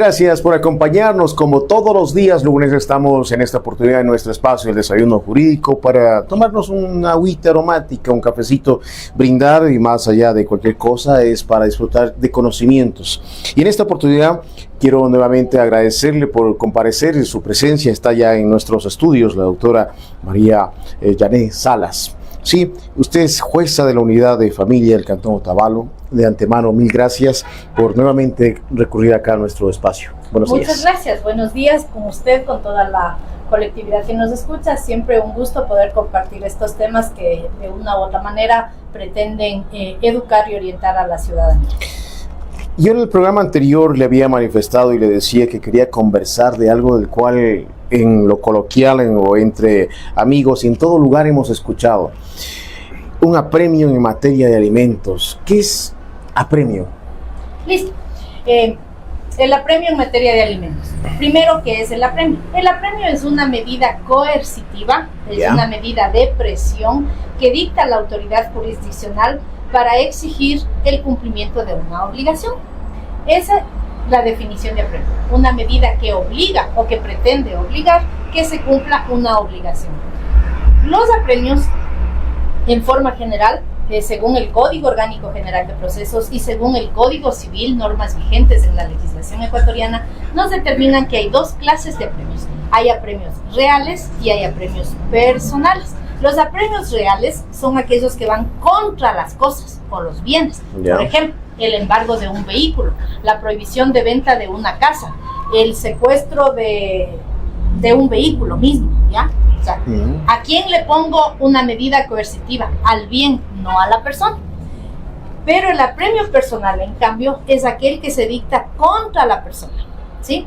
gracias por acompañarnos. Como todos los días lunes estamos en esta oportunidad en nuestro espacio, el desayuno jurídico, para tomarnos una agüita aromática, un cafecito, brindar, y más allá de cualquier cosa es para disfrutar de conocimientos. Y en esta oportunidad quiero nuevamente agradecerle por comparecer. Su presencia está ya en nuestros estudios, la doctora María Yané Salas. Sí, usted es jueza de la Unidad de Familia del Cantón Otavalo. De antemano, mil gracias por nuevamente recurrir acá a nuestro espacio. Buenos días. Muchas gracias. Buenos días con usted, con toda la colectividad que nos escucha. Siempre un gusto poder compartir estos temas que de una u otra manera pretenden educar y orientar a la ciudadanía. Yo en el programa anterior le había manifestado y le decía que quería conversar de algo del cual en lo coloquial o entre amigos y en todo lugar hemos escuchado. Un apremio en materia de alimentos. ¿Qué es apremio? Listo. El apremio en materia de alimentos. Primero, ¿qué es el apremio? El apremio es una medida coercitiva, es una medida de presión que dicta la autoridad jurisdiccional para exigir el cumplimiento de una obligación. Esa es la definición de apremio. Una medida que obliga o que pretende obligar que se cumpla una obligación. Los apremios, en forma general, según el Código Orgánico General de Procesos y según el Código Civil, normas vigentes en la legislación ecuatoriana, nos determinan que hay dos clases de apremios. Hay apremios reales y hay apremios personales. Los apremios reales son aquellos que van contra las cosas o los bienes. Por ejemplo, el embargo de un vehículo, la prohibición de venta de una casa, el secuestro de un vehículo mismo, ¿ya? O sea, ¿a quién le pongo una medida coercitiva? Al bien, no a la persona. Pero el apremio personal, en cambio, es aquel que se dicta contra la persona, ¿sí?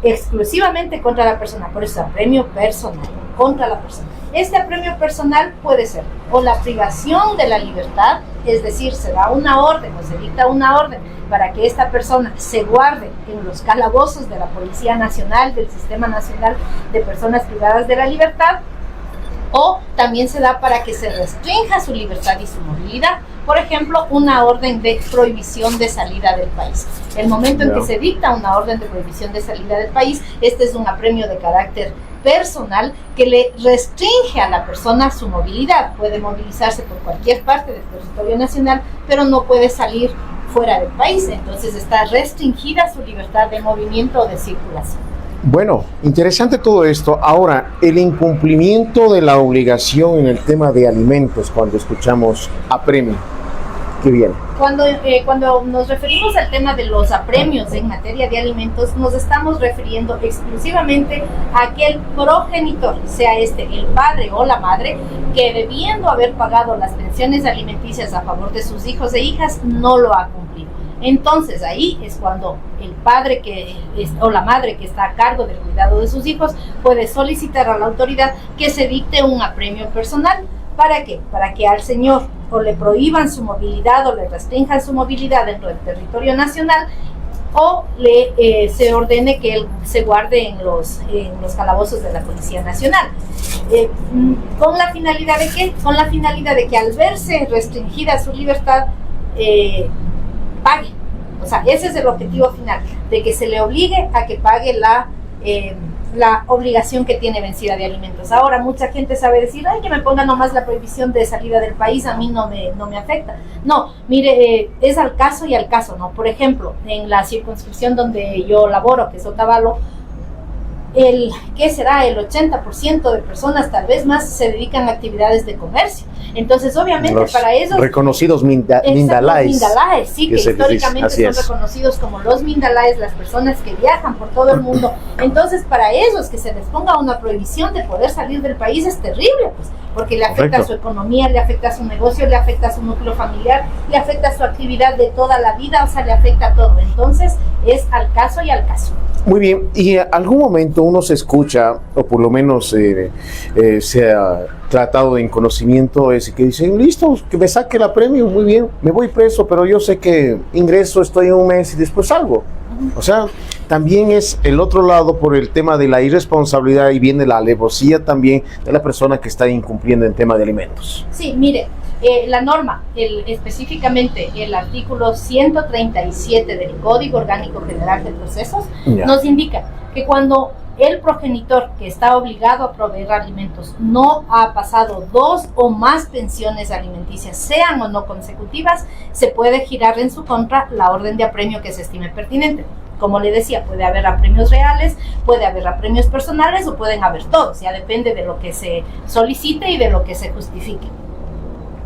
Exclusivamente contra la persona, por eso apremio personal, contra la persona. Este apremio personal puede ser o la privación de la libertad, es decir, se da una orden o se dicta una orden para que esta persona se guarde en los calabozos de la Policía Nacional, del Sistema Nacional de Personas Privadas de la Libertad, o también se da para que se restrinja su libertad y su movilidad. Por ejemplo, una orden de prohibición de salida del país. El momento en que se dicta una orden de prohibición de salida del país, este es un apremio de carácter personal que le restringe a la persona su movilidad. Puede movilizarse por cualquier parte del territorio nacional, pero no puede salir fuera del país. Entonces está restringida su libertad de movimiento o de circulación. Bueno, interesante todo esto. Ahora, el incumplimiento de la obligación en el tema de alimentos, cuando escuchamos apremio, ¿qué viene? Cuando nos referimos al tema de los apremios en materia de alimentos, nos estamos refiriendo exclusivamente a aquel progenitor, sea este el padre o la madre, que debiendo haber pagado las pensiones alimenticias a favor de sus hijos e hijas, no lo ha cumplido. Entonces ahí es cuando el padre o la madre que está a cargo del cuidado de sus hijos puede solicitar a la autoridad que se dicte un apremio personal. ¿Para qué? Para que al señor o le prohíban su movilidad o le restrinjan su movilidad dentro del territorio nacional, o se ordene que él se guarde en los calabozos de la Policía Nacional. ¿Con la finalidad de qué? Con la finalidad de que al verse restringida su libertad, pague. O sea, ese es el objetivo final, de que se le obligue a que pague la obligación que tiene vencida de alimentos. Ahora mucha gente sabe decir, ay, que me ponga nomás la prohibición de salida del país, a mí no me afecta. No, mire, es al caso y al caso, ¿no? Por ejemplo, en la circunscripción donde yo laboro, que es Otavalo, ¿qué será? El 80% de personas, tal vez más, se dedican a actividades de comercio. Entonces, obviamente, los para ellos... reconocidos Mindalaes. Mindalaes, sí, que históricamente son reconocidos como los Mindalaes, las personas que viajan por todo el mundo. Entonces, para ellos, que se les ponga una prohibición de poder salir del país es terrible, pues, porque le afecta a su economía, le afecta a su negocio, le afecta a su núcleo familiar, le afecta a su actividad de toda la vida, o sea, le afecta a todo. Entonces, es al caso y al caso. Muy bien, y en algún momento uno se escucha, o por lo menos se ha tratado en conocimiento, es que dicen, listo, que me saque el apremio, muy bien, me voy preso, pero yo sé que ingreso, estoy un mes y después salgo. O sea, también es el otro lado por el tema de la irresponsabilidad y viene la alevosía también de la persona que está incumpliendo en tema de alimentos. Sí, mire, La norma, específicamente el artículo 137 del Código Orgánico General de Procesos, nos indica que cuando el progenitor que está obligado a proveer alimentos no ha pasado 2 o más pensiones alimenticias, sean o no consecutivas, se puede girar en su contra la orden de apremio que se estime pertinente. Como le decía, puede haber apremios reales, puede haber apremios personales o pueden haber todos, ya depende de lo que se solicite y de lo que se justifique.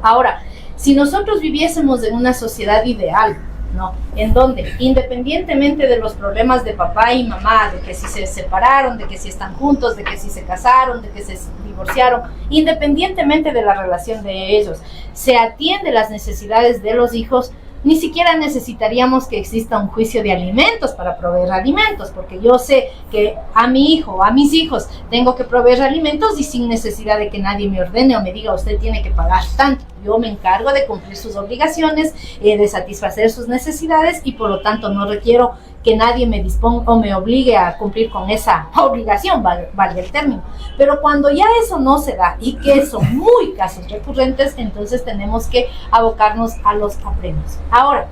Ahora, si nosotros viviésemos en una sociedad ideal, ¿no? En donde, independientemente de los problemas de papá y mamá, de que si se separaron, de que si están juntos, de que si se casaron, de que se divorciaron, independientemente de la relación de ellos, se atiende las necesidades de los hijos, ni siquiera necesitaríamos que exista un juicio de alimentos para proveer alimentos, porque yo sé que a mi hijo o a mis hijos tengo que proveer alimentos y sin necesidad de que nadie me ordene o me diga usted tiene que pagar tanto. Yo me encargo de cumplir sus obligaciones, de satisfacer sus necesidades y por lo tanto no requiero que nadie me disponga o me obligue a cumplir con esa obligación, valga el término. Pero cuando ya eso no se da y que son muy casos recurrentes, entonces tenemos que abocarnos a los apremios. Ahora,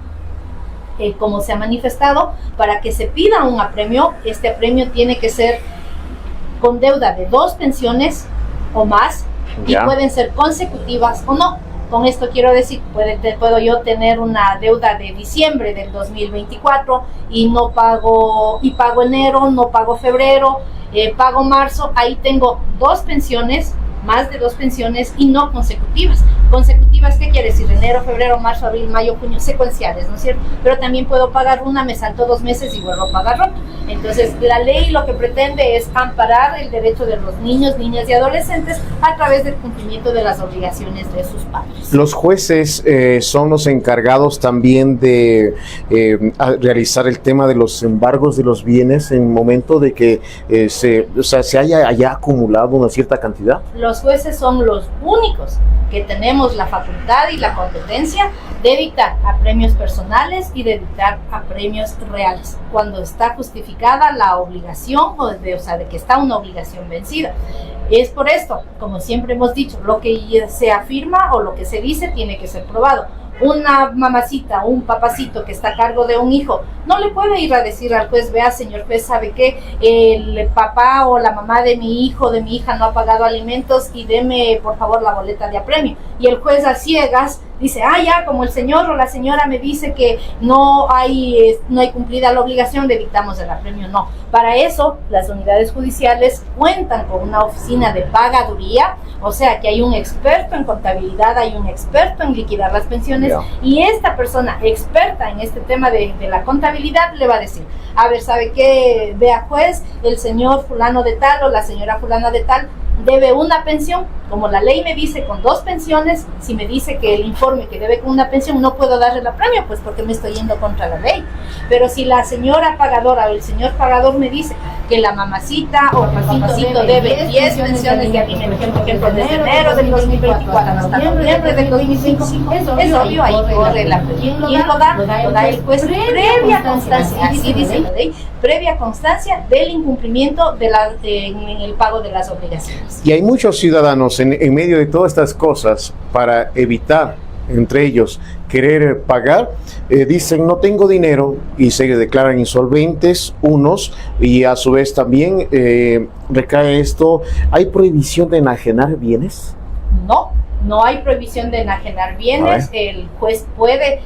como se ha manifestado, para que se pida un apremio, este apremio tiene que ser con deuda de 2 pensiones o más y pueden ser consecutivas o no. Con esto quiero decir, puedo yo tener una deuda de diciembre del 2024 y no pago, y pago enero, no pago febrero, pago marzo, ahí tengo 2 pensiones, más de 2 pensiones y no consecutivas. Consecutivas, ¿qué quiere decir? Enero, febrero, marzo, abril, mayo, junio, secuenciales, ¿no es cierto? Pero también puedo pagar una, me salto 2 meses y vuelvo a pagar otra. Entonces, la ley lo que pretende es amparar el derecho de los niños, niñas y adolescentes a través del cumplimiento de las obligaciones de sus padres. Los jueces son los encargados también de realizar el tema de los embargos de los bienes en el momento de que se haya acumulado una cierta cantidad. Los jueces son los únicos que tenemos la facultad y la competencia de dictar apremios personales y de dictar apremios reales, cuando está justificada la obligación de que está una obligación vencida. Es por esto, como siempre hemos dicho, lo que se afirma o lo que se dice tiene que ser probado. Una mamacita, un papacito que está a cargo de un hijo, no le puede ir a decir al juez, vea señor juez, ¿sabe qué? El papá o la mamá de mi hijo o de mi hija no ha pagado alimentos y deme por favor la boleta de apremio. Y el juez a ciegas dice, ya, como el señor o la señora me dice que no hay cumplida la obligación, le dictamos el apremio. No, para eso las unidades judiciales cuentan con una oficina de pagaduría, o sea que hay un experto en contabilidad, hay un experto en liquidar las pensiones, y esta persona experta en este tema de la contabilidad le va a decir, a ver, ¿sabe qué? Vea juez, el señor fulano de tal o la señora fulana de tal debe una pensión, como la ley me dice con 2 pensiones, si me dice que el informe que debe con una pensión no puedo darle la premio, pues porque me estoy yendo contra la ley. Pero si la señora pagadora o el señor pagador me dice que la mamacita o el papacito debe 10 pensiones de alimentos, por ejemplo, desde enero del 2024 hasta noviembre del 2025, es obvio, ahí corre la premio. ¿Quién lo da? Lo da el juez previa constancia, así dice la ley, previa constancia del incumplimiento en el pago de las obligaciones. Y hay muchos ciudadanos en medio de todas estas cosas, para evitar, entre ellos, querer pagar, dicen no tengo dinero y se declaran insolventes unos, y a su vez también recae esto. ¿Hay prohibición de enajenar bienes? No hay prohibición de enajenar bienes. El juez puede,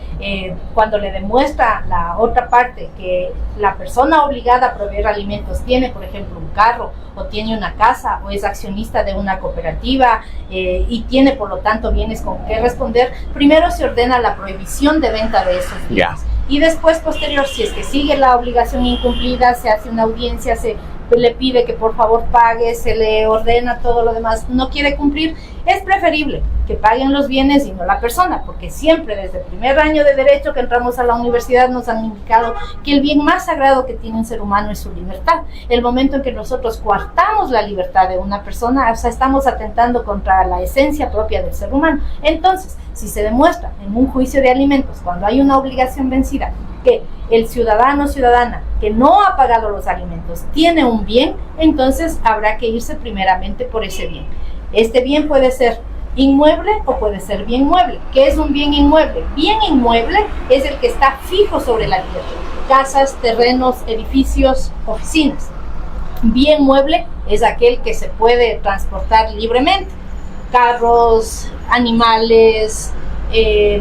cuando le demuestra la otra parte que la persona obligada a proveer alimentos tiene, por ejemplo, un carro o tiene una casa o es accionista de una cooperativa y tiene por lo tanto bienes con que responder, primero se ordena la prohibición de venta de esos bienes. Y después, posterior, si es que sigue la obligación incumplida, se hace una audiencia, se le pide que por favor pague, se le ordena todo lo demás, no quiere cumplir, es preferible que paguen los bienes y no la persona, porque siempre desde el primer año de derecho que entramos a la universidad nos han indicado que el bien más sagrado que tiene un ser humano es su libertad. El momento en que nosotros coartamos la libertad de una persona, o sea, estamos atentando contra la esencia propia del ser humano. Entonces, si se demuestra en un juicio de alimentos, cuando hay una obligación vencida, que el ciudadano o ciudadana que no ha pagado los alimentos tiene un bien, entonces habrá que irse primeramente por ese bien. Este bien puede ser inmueble o puede ser bien mueble. ¿Qué es un bien inmueble? Bien inmueble es el que está fijo sobre la tierra. Casas, terrenos, edificios, oficinas. Bien mueble es aquel que se puede transportar libremente. Carros, animales,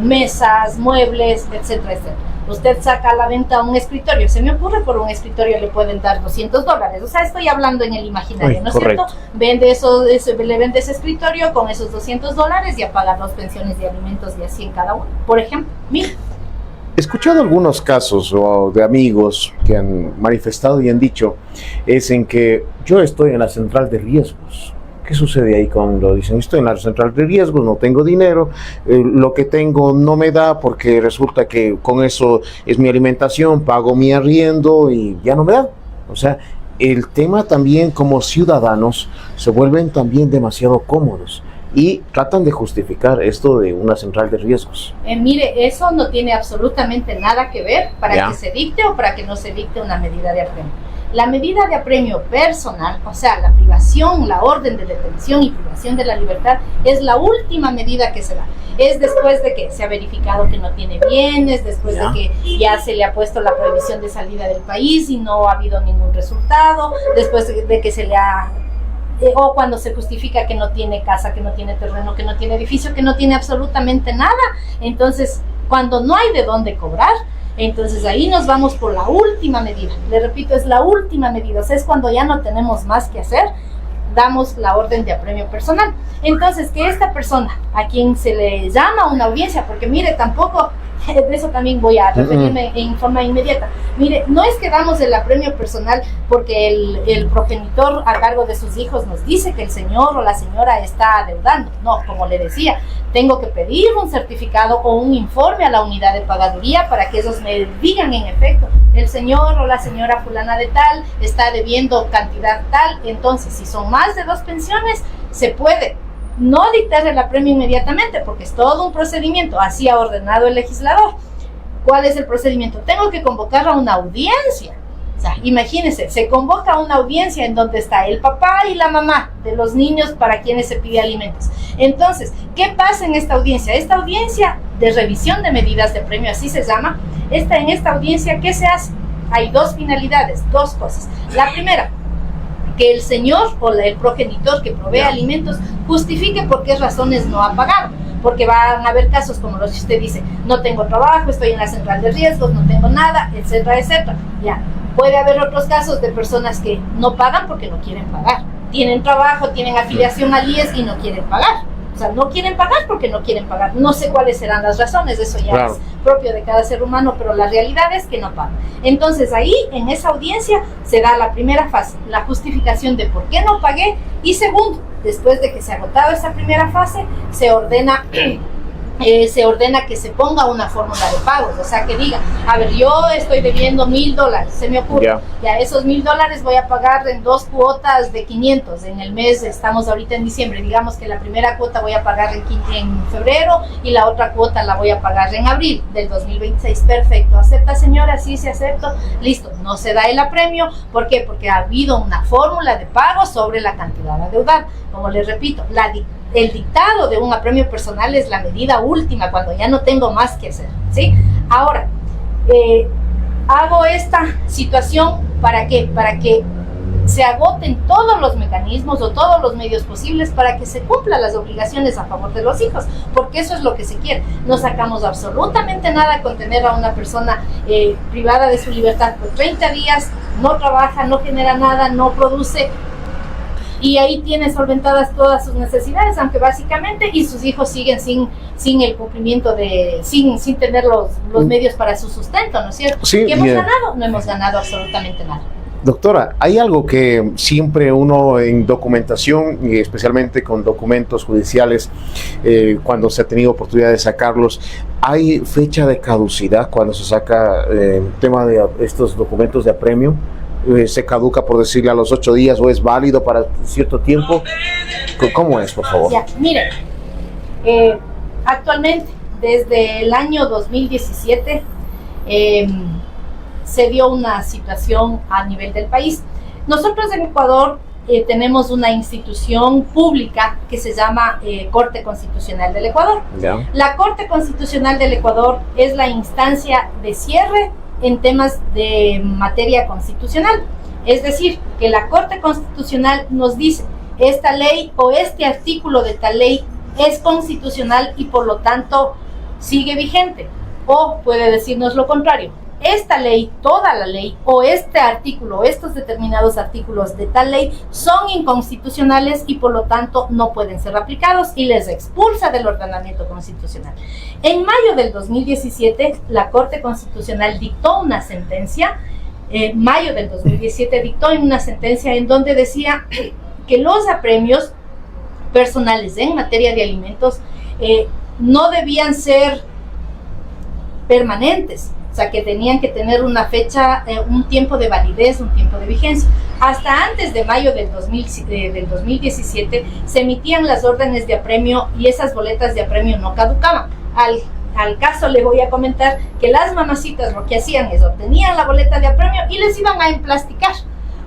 mesas, muebles, etcétera, etcétera. Usted saca a la venta un escritorio, se me ocurre, por un escritorio le pueden dar $200, o sea, estoy hablando en el imaginario, ¿no es cierto? Vende le vende ese escritorio con esos $200 y a pagar las pensiones de alimentos de así en cada uno, por ejemplo. Mira. He escuchado algunos casos de amigos que han manifestado y han dicho, es en que yo estoy en la central de riesgos. ¿Qué sucede ahí cuando dicen, estoy en la central de riesgos, no tengo dinero, lo que tengo no me da porque resulta que con eso es mi alimentación, pago mi arriendo y ya no me da? O sea, el tema también como ciudadanos se vuelven también demasiado cómodos y tratan de justificar esto de una central de riesgos. Mire, eso no tiene absolutamente nada que ver para que se dicte o para que no se dicte una medida de apremio. La medida de apremio personal, o sea, la privación, la orden de detención y privación de la libertad, es la última medida que se da. Es después de que se ha verificado que no tiene bienes, después de que ya se le ha puesto la prohibición de salida del país y no ha habido ningún resultado, después de que se le ha... o cuando se justifica que no tiene casa, que no tiene terreno, que no tiene edificio, que no tiene absolutamente nada. Entonces, cuando no hay de dónde cobrar, entonces ahí nos vamos por la última medida. Le repito, es la última medida, o sea, es cuando ya no tenemos más que hacer, damos la orden de apremio personal. Entonces, que esta persona a quien se le llama a una audiencia, porque mire, tampoco, de eso también voy a referirme en forma inmediata. Mire, no es que damos el apremio personal porque el progenitor a cargo de sus hijos nos dice que el señor o la señora está adeudando. No, como le decía, tengo que pedir un certificado o un informe a la unidad de pagaduría para que ellos me digan en efecto, el señor o la señora fulana de tal está debiendo cantidad tal. Entonces, si son más de 2 pensiones, se puede no dictar el apremio inmediatamente, porque es todo un procedimiento, así ha ordenado el legislador. ¿Cuál es el procedimiento? Tengo que convocar a una audiencia. O sea, imagínense, se convoca a una audiencia en donde está el papá y la mamá de los niños para quienes se pide alimentos. Entonces, ¿qué pasa en esta audiencia? Esta audiencia de revisión de medidas de apremio, así se llama. En esta audiencia, ¿qué se hace? Hay 2 finalidades, 2 cosas. La primera, que el señor o el progenitor que provee alimentos justifique por qué razones no ha pagado, porque van a haber casos como los que usted dice, no tengo trabajo, estoy en la central de riesgos, no tengo nada, etcétera, etcétera. Ya, puede haber otros casos de personas que no pagan porque no quieren pagar, tienen trabajo, tienen afiliación al IES y no quieren pagar. O sea, no quieren pagar porque no quieren pagar. No sé cuáles serán las razones, eso ya es propio de cada ser humano, pero la realidad es que no pagan. Entonces ahí, en esa audiencia, se da la primera fase, la justificación de por qué no pagué, y segundo, después de que se ha agotado esa primera fase, se ordena que se ponga una fórmula de pagos, o sea, que diga, a ver, yo estoy debiendo $1,000, se me ocurre, ya esos $1,000 voy a pagar en 2 cuotas de 500 en el mes. Estamos ahorita en diciembre, digamos que la primera cuota voy a pagar en febrero y la otra cuota la voy a pagar en abril del 2026, perfecto, ¿acepta, señora? Sí, se acepto, listo, no se da el apremio. ¿Por qué? Porque ha habido una fórmula de pago sobre la cantidad adeudada. Como les repito, el dictado de un apremio personal es la medida última, cuando ya no tengo más que hacer, ¿sí? Ahora, hago esta situación ¿para qué? Para que se agoten todos los mecanismos o todos los medios posibles para que se cumplan las obligaciones a favor de los hijos, porque eso es lo que se quiere. No sacamos absolutamente nada con tener a una persona privada de su libertad por 30 días, no trabaja, no genera nada, no produce, y ahí tiene solventadas todas sus necesidades, aunque básicamente, y sus hijos siguen sin el cumplimiento sin tener los medios para su sustento, ¿no es cierto? Sí, ¿qué hemos ganado? No hemos ganado absolutamente nada. Doctora, hay algo que siempre uno en documentación, y especialmente con documentos judiciales, cuando se ha tenido oportunidad de sacarlos, hay fecha de caducidad cuando se saca el tema de estos documentos de apremio. Se caduca, por decirle, a los 8 días, o es válido para cierto tiempo. ¿Cómo es, por favor? Ya, miren, actualmente, desde el año 2017, se dio una situación a nivel del país. Nosotros en Ecuador tenemos una institución pública que se llama Corte Constitucional del Ecuador. Yeah. La Corte Constitucional del Ecuador es la instancia de cierre en temas de materia constitucional. Es decir, que la Corte Constitucional nos dice, esta ley o este artículo de tal ley es constitucional y por lo tanto sigue vigente. O puede decirnos lo contrario, esta ley, toda la ley, o este artículo, estos determinados artículos de tal ley son inconstitucionales y por lo tanto no pueden ser aplicados y les expulsa del ordenamiento constitucional. En mayo del 2017, la Corte Constitucional dictó una sentencia, mayo del 2017 dictó una sentencia en donde decía que los apremios personales en materia de alimentos no debían ser permanentes, o sea, que tenían que tener una fecha, un tiempo de validez, un tiempo de vigencia. Hasta antes de mayo del 2017 se emitían las órdenes de apremio y esas boletas de apremio no caducaban. Al caso le voy a comentar que las mamacitas lo que hacían es obtenían la boleta de apremio y les iban a emplasticar,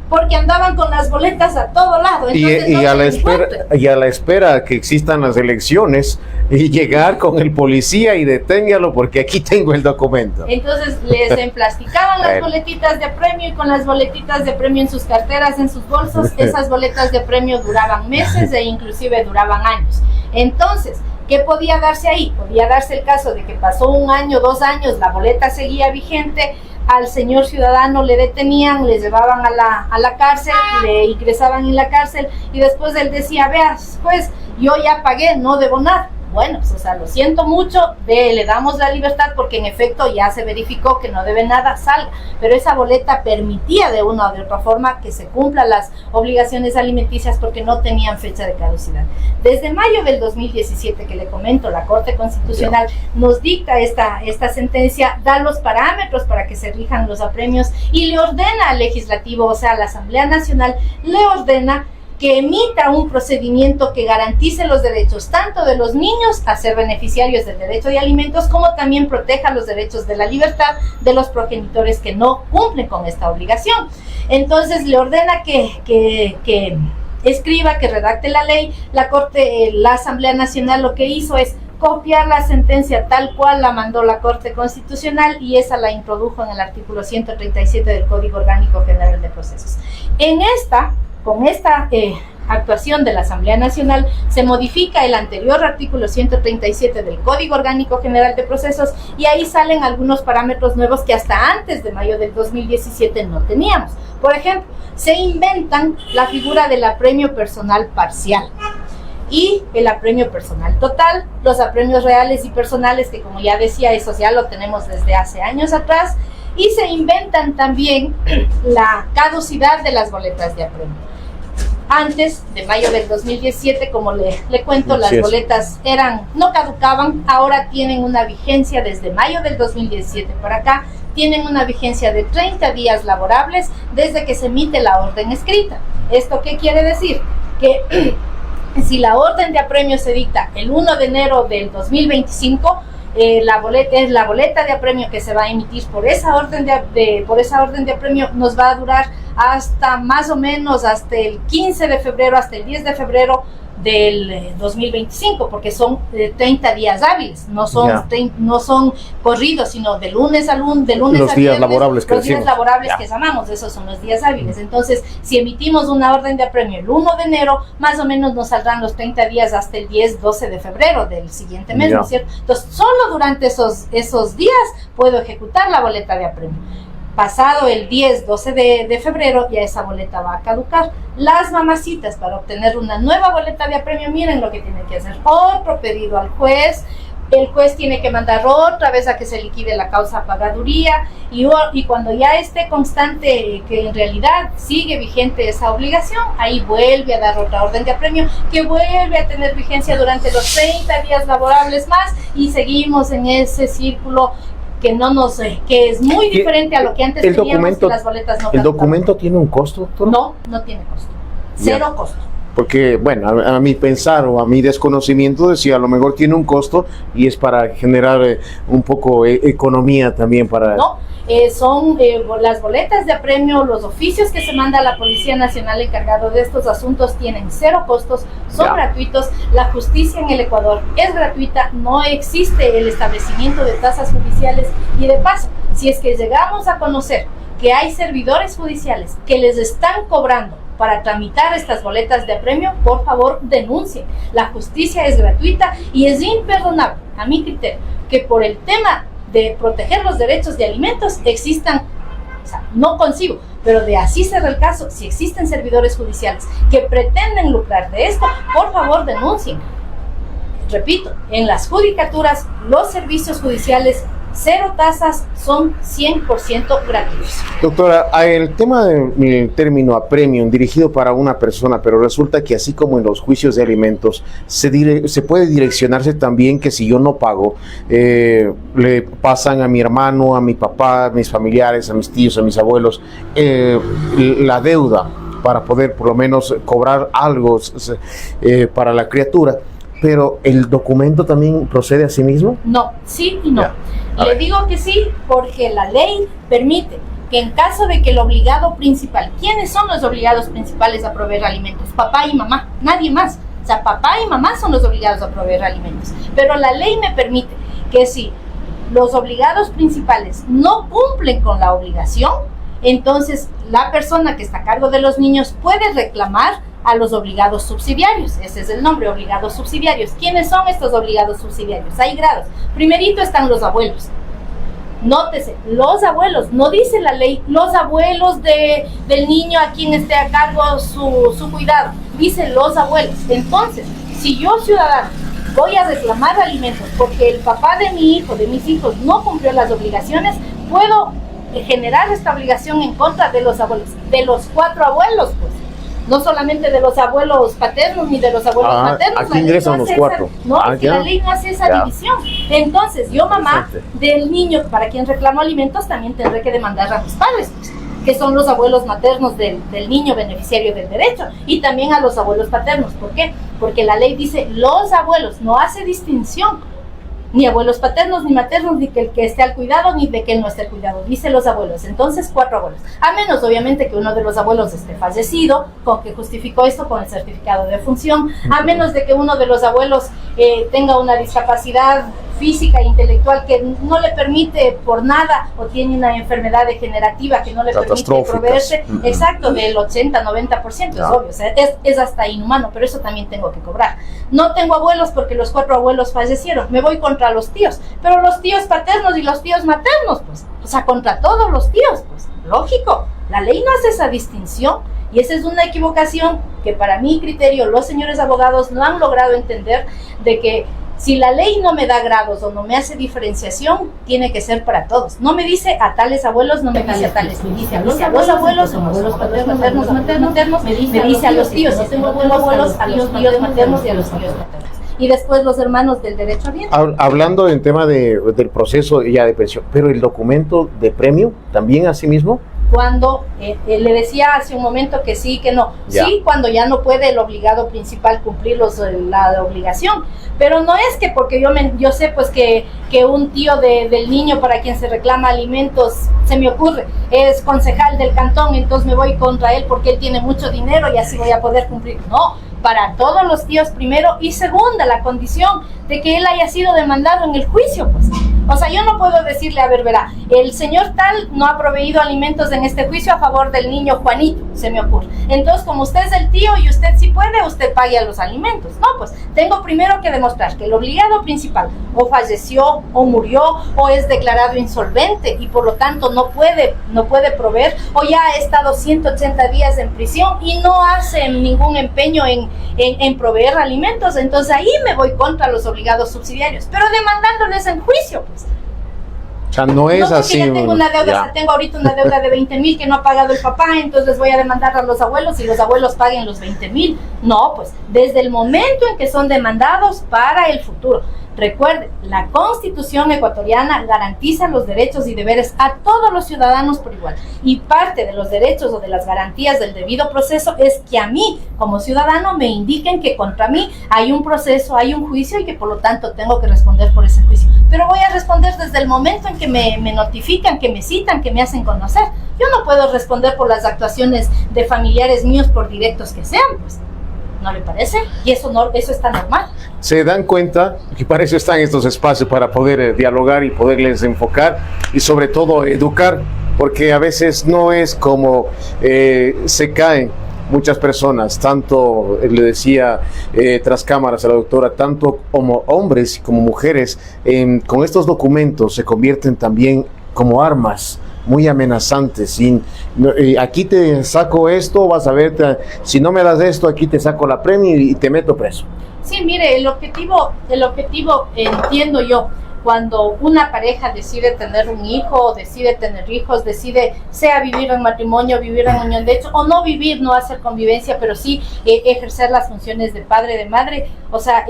porque andaban con las boletas a todo lado. Entonces y a la espera que existan las elecciones y llegar con el policía y deténgalo porque aquí tengo el documento. Entonces les emplasticaban las boletitas de apremio y con las boletitas de apremio en sus carteras, en sus bolsos, esas boletas de apremio duraban meses e inclusive duraban años. Entonces, ¿qué podía darse ahí? Podía darse el caso de que pasó 1 año, 2 años, la boleta seguía vigente, al señor ciudadano le detenían, le llevaban a la cárcel, le ingresaban en la cárcel y después él decía, veas, pues yo ya pagué, no debo nada. Bueno, pues, o sea, lo siento mucho, le damos la libertad porque en efecto ya se verificó que no debe nada, salga. Pero esa boleta permitía de una o de otra forma que se cumplan las obligaciones alimenticias porque no tenían fecha de caducidad. Desde mayo del 2017, que le comento, la Corte Constitucional nos dicta esta sentencia, da los parámetros para que se rijan los apremios y le ordena al legislativo, o sea, a la Asamblea Nacional, le ordena que emita un procedimiento que garantice los derechos tanto de los niños a ser beneficiarios del derecho de alimentos, como también proteja los derechos de la libertad de los progenitores que no cumplen con esta obligación. Entonces le ordena que escriba, que redacte la ley. La Asamblea Nacional lo que hizo es copiar la sentencia tal cual la mandó la Corte Constitucional y esa la introdujo en el artículo 137 del Código Orgánico General de Procesos. Con esta actuación de la Asamblea Nacional se modifica el anterior artículo 137 del Código Orgánico General de Procesos y ahí salen algunos parámetros nuevos que hasta antes de mayo del 2017 no teníamos. Por ejemplo, se inventan la figura del apremio personal parcial y el apremio personal total, los apremios reales y personales, que como ya decía, eso ya lo tenemos desde hace años atrás, y se inventan también la caducidad de las boletas de apremio. Antes de mayo del 2017, como le cuento, las boletas no caducaban, ahora tienen una vigencia desde mayo del 2017 para acá, tienen una vigencia de 30 días laborables desde que se emite la orden escrita. ¿Esto qué quiere decir? Que si la orden de apremio se dicta el 1 de enero del 2025, la boleta de apremio que se va a emitir por esa orden de apremio nos va a durar hasta más o menos hasta el 15 de febrero, hasta el 10 de febrero del 2025, porque son 30 días hábiles, no son corridos, sino de lunes a lunes, los días laborables que llamamos, esos son los días hábiles. Entonces, si emitimos una orden de apremio el 1 de enero, más o menos nos saldrán los 30 días hasta el 12 de febrero del siguiente mes, ¿no es cierto? Entonces, solo durante esos días puedo ejecutar la boleta de apremio. Pasado el 12 de febrero, ya esa boleta va a caducar. Las mamacitas, para obtener una nueva boleta de apremio, miren lo que tienen que hacer: otro pedido al juez. El juez tiene que mandar otra vez a que se liquide la causa pagaduría y cuando ya esté constante que en realidad sigue vigente esa obligación, ahí vuelve a dar otra orden de apremio que vuelve a tener vigencia durante los 30 días laborables más y seguimos en ese círculo que es muy diferente a lo que antes teníamos, que las boletas no. ¿El documento tiene un costo, doctor? No tiene costo. Cero costo. Porque, bueno, a mi pensar o a mi desconocimiento decía, a lo mejor tiene un costo y es para generar un poco economía también para... No, son las boletas de apremio, los oficios que se manda a la Policía Nacional encargado de estos asuntos tienen 0 costos, son gratuitos. La justicia en el Ecuador es gratuita, no existe el establecimiento de tasas judiciales. Y de paso, si es que llegamos a conocer que hay servidores judiciales que les están cobrando para tramitar estas boletas de apremio, por favor denuncien. La justicia es gratuita y es imperdonable, a mi criterio, que por el tema de proteger los derechos de alimentos existan, o sea, no concibo, pero de así ser el caso, si existen servidores judiciales que pretenden lucrar de esto, por favor denuncien. Repito, en las judicaturas, los servicios judiciales 0 tasas, son 100% gratuitos. Doctora, el tema del término apremio dirigido para una persona, pero resulta que así como en los juicios de alimentos, se puede direccionarse también que si yo no pago, le pasan a mi hermano, a mi papá, a mis familiares, a mis tíos, a mis abuelos, la deuda para poder por lo menos cobrar algo para la criatura. Pero ¿el documento también procede a sí mismo? No, sí y no. Le digo que sí porque la ley permite que en caso de que el obligado principal, ¿quiénes son los obligados principales a proveer alimentos? Papá y mamá, nadie más. O sea, papá y mamá son los obligados a proveer alimentos. Pero la ley me permite que si los obligados principales no cumplen con la obligación, entonces la persona que está a cargo de los niños puede reclamar a los obligados subsidiarios. Ese es el nombre, obligados subsidiarios. ¿Quiénes son estos obligados subsidiarios? Hay grados. Primerito están los abuelos. Nótese, los abuelos, no dice la ley, los abuelos del niño a quien esté a cargo su cuidado. Dice los abuelos. Entonces, si yo, ciudadano, voy a reclamar alimentos porque el papá de mi hijo, de mis hijos, no cumplió las obligaciones, puedo generar esta obligación en contra de los abuelos, de los 4 abuelos, pues. No solamente de los abuelos paternos ni de los abuelos maternos. Aquí ingresan los 4. La ley no hace esa división. Entonces, yo, mamá del niño para quien reclamo alimentos, también tendré que demandar a mis padres, pues, que son los abuelos maternos del niño beneficiario del derecho, y también a los abuelos paternos. ¿Por qué? Porque la ley dice los abuelos, no hace distinción. Ni abuelos paternos, ni maternos, ni que el que esté al cuidado, ni de que él no esté al cuidado. Dice los abuelos. Entonces, 4 abuelos. A menos, obviamente, que uno de los abuelos esté fallecido, con que justificó esto con el certificado de función. A menos de que uno de los abuelos tenga una discapacidad física e intelectual que no le permite por nada, o tiene una enfermedad degenerativa que no le permite proveerse, exacto, del 80-90%, es obvio, o sea, es hasta inhumano, pero eso también tengo que cobrar. No tengo abuelos porque los 4 abuelos fallecieron, me voy contra los tíos, pero los tíos paternos y los tíos maternos, pues, o sea, contra todos los tíos, pues, lógico, la ley no hace esa distinción. Y esa es una equivocación que para mi criterio los señores abogados no han logrado entender, de que si la ley no me da grados o no me hace diferenciación, tiene que ser para todos. No me dice a tales abuelos, no me dice a tales, me dice a los abuelos, paternos, maternos, me dice a los tíos, si tengo abuelos, a los tíos maternos y a los tíos paternos. Y después los hermanos del derecho habiente. Hablando en tema del proceso ya de pensión, pero el documento de premio también así mismo. Cuando le decía hace un momento que sí, que no. Sí, cuando ya no puede el obligado principal cumplir la obligación. Pero no es que porque yo sé pues que un tío del niño para quien se reclama alimentos, se me ocurre, es concejal del cantón, entonces me voy contra él porque él tiene mucho dinero y así voy a poder cumplir. No, para todos los tíos primero, y segunda, la condición de que él haya sido demandado en el juicio, pues. O sea, yo no puedo decirle, a ver, verá, el señor tal no ha proveído alimentos en este juicio a favor del niño Juanito, se me ocurre. Entonces, como usted es el tío y usted sí puede, usted pague a los alimentos. No, pues, tengo primero que demostrar que el obligado principal o falleció, o murió, o es declarado insolvente y por lo tanto no puede proveer, o ya ha estado 180 días en prisión y no hace ningún empeño en proveer alimentos. Entonces, ahí me voy contra los obligados subsidiarios, pero demandándoles en juicio, pues. O sea, no es así. Ya tengo una deuda, tengo ahorita una deuda de 20,000 que no ha pagado el papá, entonces voy a demandar a los abuelos y los abuelos paguen los 20,000. No, pues, desde el momento en que son demandados para el futuro. Recuerde, la Constitución ecuatoriana garantiza los derechos y deberes a todos los ciudadanos por igual. Y parte de los derechos o de las garantías del debido proceso es que a mí, como ciudadano, me indiquen que contra mí hay un proceso, hay un juicio y que por lo tanto tengo que responder por ese juicio. Pero voy a responder desde el momento en que me notifican, que me citan, que me hacen conocer. Yo no puedo responder por las actuaciones de familiares míos por directos que sean, pues. ¿No le parece? Y eso está normal. Se dan cuenta que para eso están estos espacios, para poder dialogar y poderles enfocar y sobre todo educar, porque a veces no es como se caen muchas personas, tanto le decía tras cámaras a la doctora, tanto como hombres como mujeres, con estos documentos se convierten también como armas muy amenazantes. Aquí te saco esto, vas a ver, si no me das esto, aquí te saco la premio y te meto preso. Sí, mire, el objetivo entiendo yo, cuando una pareja decide tener un hijo, decide tener hijos, decide sea vivir en matrimonio, vivir en unión de hecho, o no vivir, no hacer convivencia, pero sí ejercer las funciones de padre, de madre, o sea,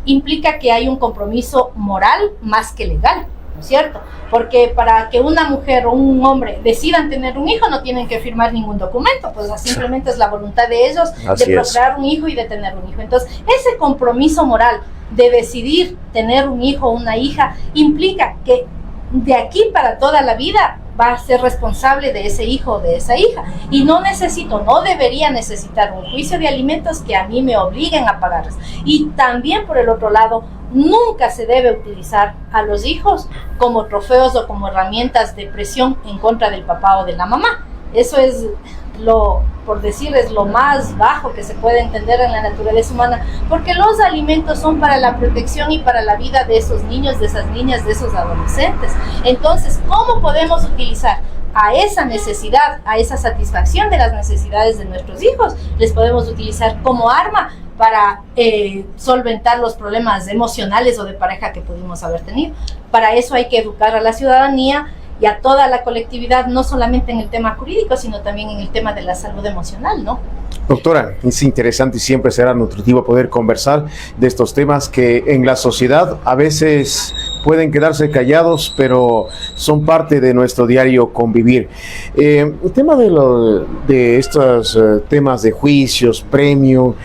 implica que hay un compromiso moral más que legal, ¿no es cierto? Porque para que una mujer o un hombre decidan tener un hijo no tienen que firmar ningún documento, pues simplemente es la voluntad de ellos de procrear un hijo y de tener un hijo. Entonces, ese compromiso moral de decidir tener un hijo o una hija implica que de aquí para toda la vida va a ser responsable de ese hijo o de esa hija, y no debería necesitar un juicio de alimentos que a mí me obliguen a pagarles. Y también, por el otro lado, nunca se debe utilizar a los hijos como trofeos o como herramientas de presión en contra del papá o de la mamá. Eso es es lo más bajo que se puede entender en la naturaleza humana, porque los alimentos son para la protección y para la vida de esos niños, de esas niñas, de esos adolescentes. Entonces, ¿cómo podemos utilizar a esa necesidad, a esa satisfacción de las necesidades de nuestros hijos? Les podemos utilizar como arma para solventar los problemas emocionales o de pareja que pudimos haber tenido. Para eso hay que educar a la ciudadanía y a toda la colectividad, no solamente en el tema jurídico, sino también en el tema de la salud emocional, ¿no? Doctora, es interesante y siempre será nutritivo poder conversar de estos temas que en la sociedad a veces pueden quedarse callados, pero son parte de nuestro diario convivir. El tema de estos temas de juicios, premio,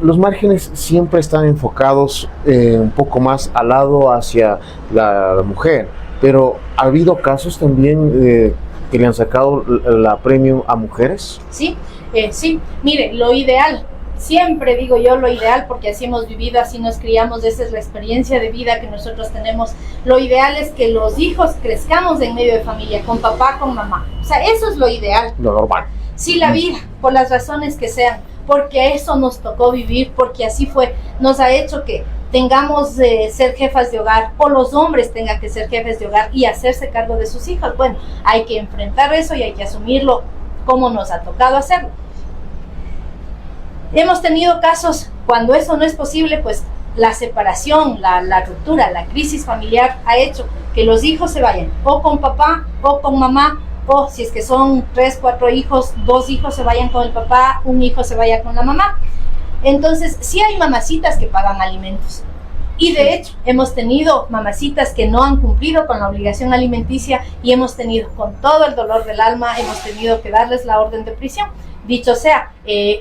los márgenes siempre están enfocados un poco más al lado hacia la mujer, pero ¿ha habido casos también que le han sacado la premio a mujeres? Sí, sí. Mire, lo ideal, siempre digo yo lo ideal, porque así hemos vivido, así nos criamos, esa es la experiencia de vida que nosotros tenemos. Lo ideal es que los hijos crezcamos en medio de familia, con papá, con mamá. O sea, eso es lo ideal. Lo normal. Si la vida, por las razones que sean, porque eso nos tocó vivir, porque así fue, nos ha hecho que tengamos ser jefas de hogar, o los hombres tengan que ser jefes de hogar y hacerse cargo de sus hijos. Bueno, hay que enfrentar eso y hay que asumirlo como nos ha tocado hacerlo. Hemos tenido casos cuando eso no es posible, pues la separación, la ruptura, la crisis familiar ha hecho que los hijos se vayan o con papá o con mamá, o si es que son 3, 4 hijos, 2 hijos se vayan con el papá, un hijo se vaya con la mamá. Entonces, sí hay mamacitas que pagan alimentos. Y de hecho, hemos tenido mamacitas que no han cumplido con la obligación alimenticia y hemos tenido, con todo el dolor del alma, hemos tenido que darles la orden de prisión. Dicho sea,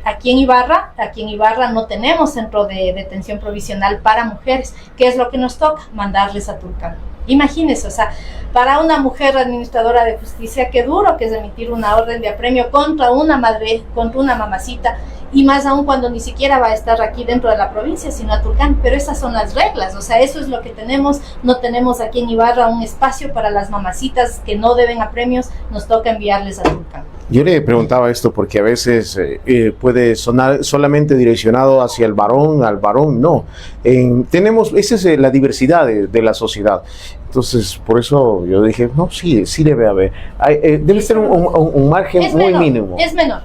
aquí en Ibarra no tenemos centro de detención provisional para mujeres. ¿Qué es lo que nos toca? Mandarles a Tulcán. Imagínense, o sea, para una mujer administradora de justicia, qué duro que es emitir una orden de apremio contra una madre, contra una mamacita, y más aún cuando ni siquiera va a estar aquí dentro de la provincia, sino a Tulcán. Pero esas son las reglas, o sea, eso es lo que tenemos. No tenemos aquí en Ibarra un espacio para las mamacitas que no deben apremios, nos toca enviarles a Tulcán. Yo le preguntaba esto porque a veces puede sonar solamente direccionado hacia el varón, al varón, no. Esa es la diversidad de la sociedad. Entonces, por eso yo dije, no, sí debe haber. Debe ser un margen muy mínimo. Es menor.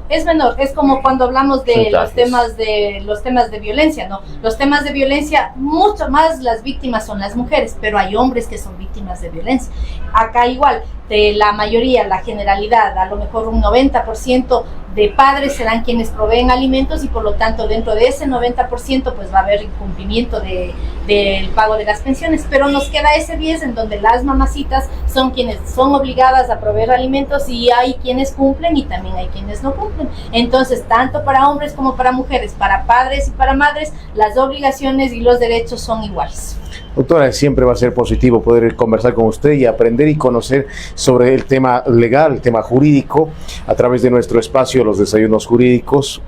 Es como cuando hablamos de los temas de violencia, ¿no? Los temas de violencia, mucho más las víctimas son las mujeres, pero hay hombres que son víctimas de violencia. Acá igual, de la mayoría, la generalidad, a lo mejor un 90% de padres serán quienes proveen alimentos y por lo tanto dentro de ese 90% pues va a haber incumplimiento de del pago de las pensiones, pero nos queda ese 10 en donde las mamacitas son quienes son obligadas a proveer alimentos y hay quienes cumplen y también hay quienes no cumplen. Entonces, tanto para hombres como para mujeres, para padres y para madres, las obligaciones y los derechos son iguales. Doctora, siempre va a ser positivo poder conversar con usted y aprender y conocer sobre el tema legal, el tema jurídico, a través de nuestro espacio, los desayunos jurídicos.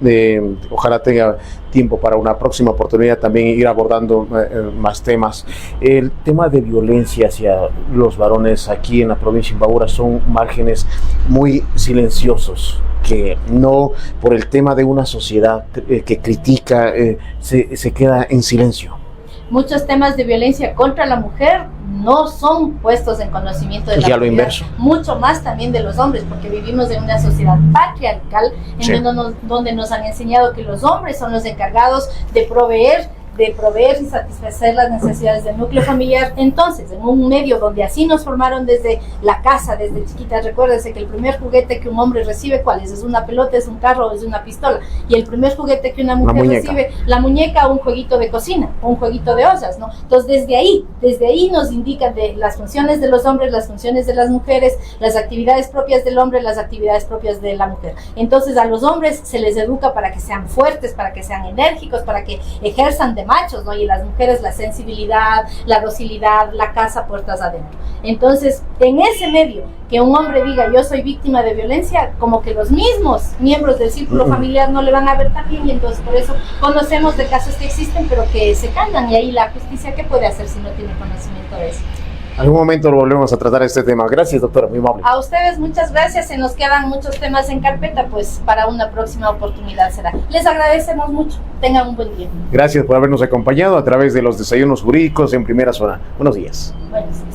Ojalá tenga tiempo para una próxima oportunidad también ir abordando más temas. El tema de violencia hacia los varones aquí en la provincia de Imbabura son márgenes muy silenciosos, que no, por el tema de una sociedad que critica, se queda en silencio. Muchos temas de violencia contra la mujer no son puestos en conocimiento de la comunidad. Lo inverso. Mucho más también de los hombres, porque vivimos en una sociedad patriarcal en sí. donde nos han enseñado que los hombres son los encargados de proveer y satisfacer las necesidades del núcleo familiar. Entonces, en un medio donde así nos formaron desde la casa, desde chiquitas, recuérdense que el primer juguete que un hombre recibe, ¿cuál es? ¿Es una pelota, es un carro o es una pistola? Y el primer juguete que una mujer recibe, la muñeca o un jueguito de cocina, o un jueguito de ollas, ¿no? Entonces, desde ahí nos indican de las funciones de los hombres, las funciones de las mujeres, las actividades propias del hombre, las actividades propias de la mujer. Entonces, a los hombres se les educa para que sean fuertes, para que sean enérgicos, para que ejerzan de machos, ¿no? Y las mujeres la sensibilidad, la docilidad, la casa puertas adentro. Entonces, en ese medio, que un hombre diga yo soy víctima de violencia, como que los mismos miembros del círculo familiar no le van a ver tan bien, y entonces por eso conocemos de casos que existen, pero que se callan, y ahí la justicia, ¿qué puede hacer si no tiene conocimiento de eso? Algún momento lo volvemos a tratar este tema. Gracias, doctora, muy amable. A ustedes muchas gracias, se nos quedan muchos temas en carpeta, pues para una próxima oportunidad será. Les agradecemos mucho, tengan un buen día. Gracias por habernos acompañado a través de los desayunos jurídicos en Primera Zona. Buenos días. Buenos días.